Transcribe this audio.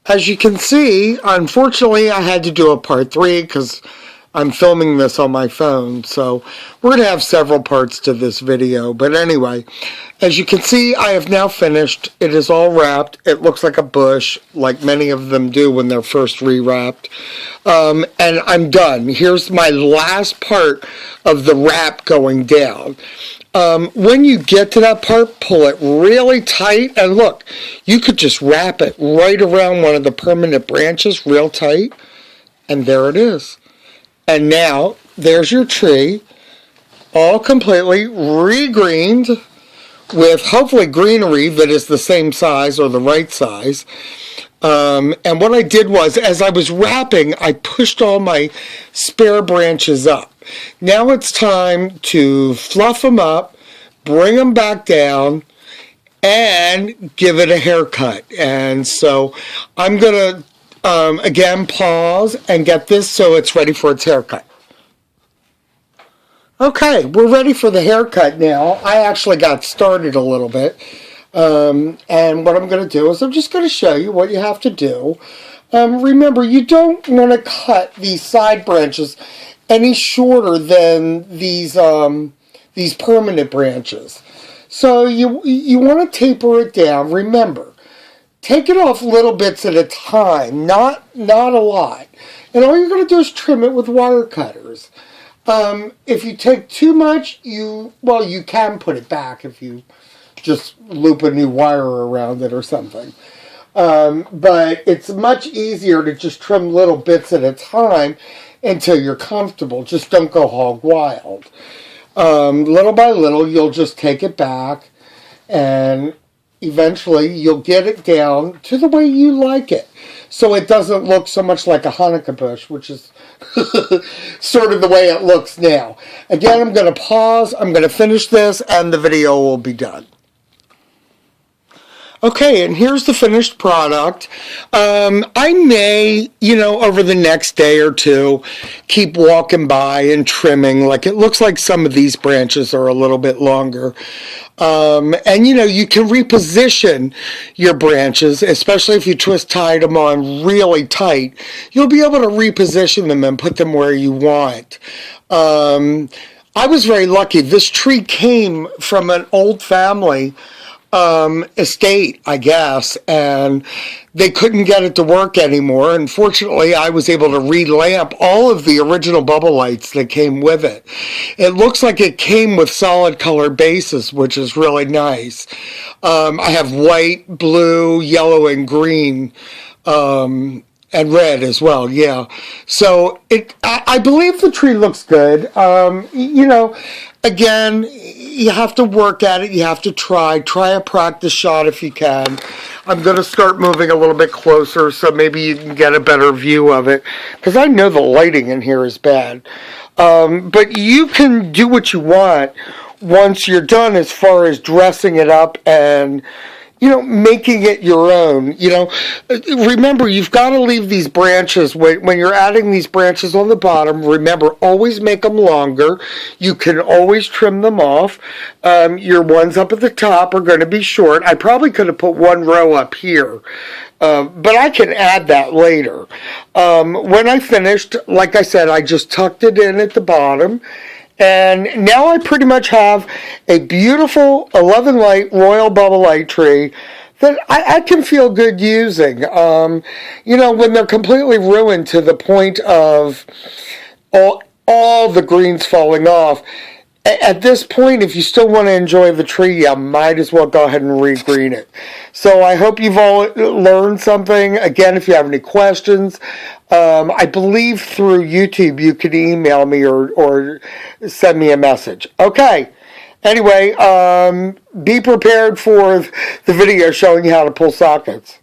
as you can see, unfortunately, I had to do a part 3 because I'm filming this on my phone, so we're going to have several parts to this video. But anyway, as you can see, I have now finished. It is all wrapped. It looks like a bush, like many of them do when they're first re-wrapped. And I'm done. Here's my last part of the wrap going down. When you get to that part, pull it really tight, and look, you could just wrap it right around one of the permanent branches real tight, and there it is. And now, there's your tree, all completely re-greened, with hopefully greenery that is the same size or the right size. And what I did was, as I was wrapping, I pushed all my spare branches up. Now it's time to fluff them up, bring them back down, and give it a haircut. And so I'm going to again pause and get this so it's ready for its haircut. Okay, we're ready for the haircut now. I actually got started a little bit. And what I'm going to do is I'm just going to show you what you have to do. Remember, you don't want to cut these side branches any shorter than these permanent branches. So you want to taper it down. Remember, take it off little bits at a time, not a lot. And all you're going to do is trim it with wire cutters. If you take too much, you can put it back if you just loop a new wire around it or something. But it's much easier to just trim little bits at a time until you're comfortable. Just don't go hog wild. Little by little, you'll just take it back, and eventually you'll get it down to the way you like it, so it doesn't look so much like a Hanukkah bush, which is sort of the way it looks now. Again, I'm going to pause, I'm going to finish this, and the video will be done. Okay, and here's the finished product. I may, over the next day or two, keep walking by and trimming. Like, it looks like some of these branches are a little bit longer. And, you can reposition your branches, especially if you twist-tied them on really tight. You'll be able to reposition them and put them where you want. I was very lucky. This tree came from an old family estate, I guess, and they couldn't get it to work anymore. Unfortunately, I was able to re-lamp all of the original bubble lights that came with it. It looks like it came with solid color bases, which is really nice. I have white, blue, yellow, and green, and red as well, yeah. So I believe the tree looks good. Again, you have to work at it. You have to try a practice shot if you can. I'm going to start moving a little bit closer so maybe you can get a better view of it, because I know the lighting in here is bad. But you can do what you want once you're done as far as dressing it up and making it your own. Remember, you've got to leave these branches, when you're adding these branches on the bottom, remember, always make them longer. You can always trim them off. Your ones up at the top are going to be short. I probably could have put one row up here, but I can add that later. When I finished, like I said, I just tucked it in at the bottom. And now I pretty much have a beautiful 11 light royal bubble light tree that I can feel good using. When they're completely ruined to the point of all the greens falling off, at this point, if you still want to enjoy the tree, you might as well go ahead and re-green it. So I hope you've all learned something. Again, if you have any questions, I believe through YouTube you can email me or send me a message. Okay. Anyway, be prepared for the video showing you how to pull sockets.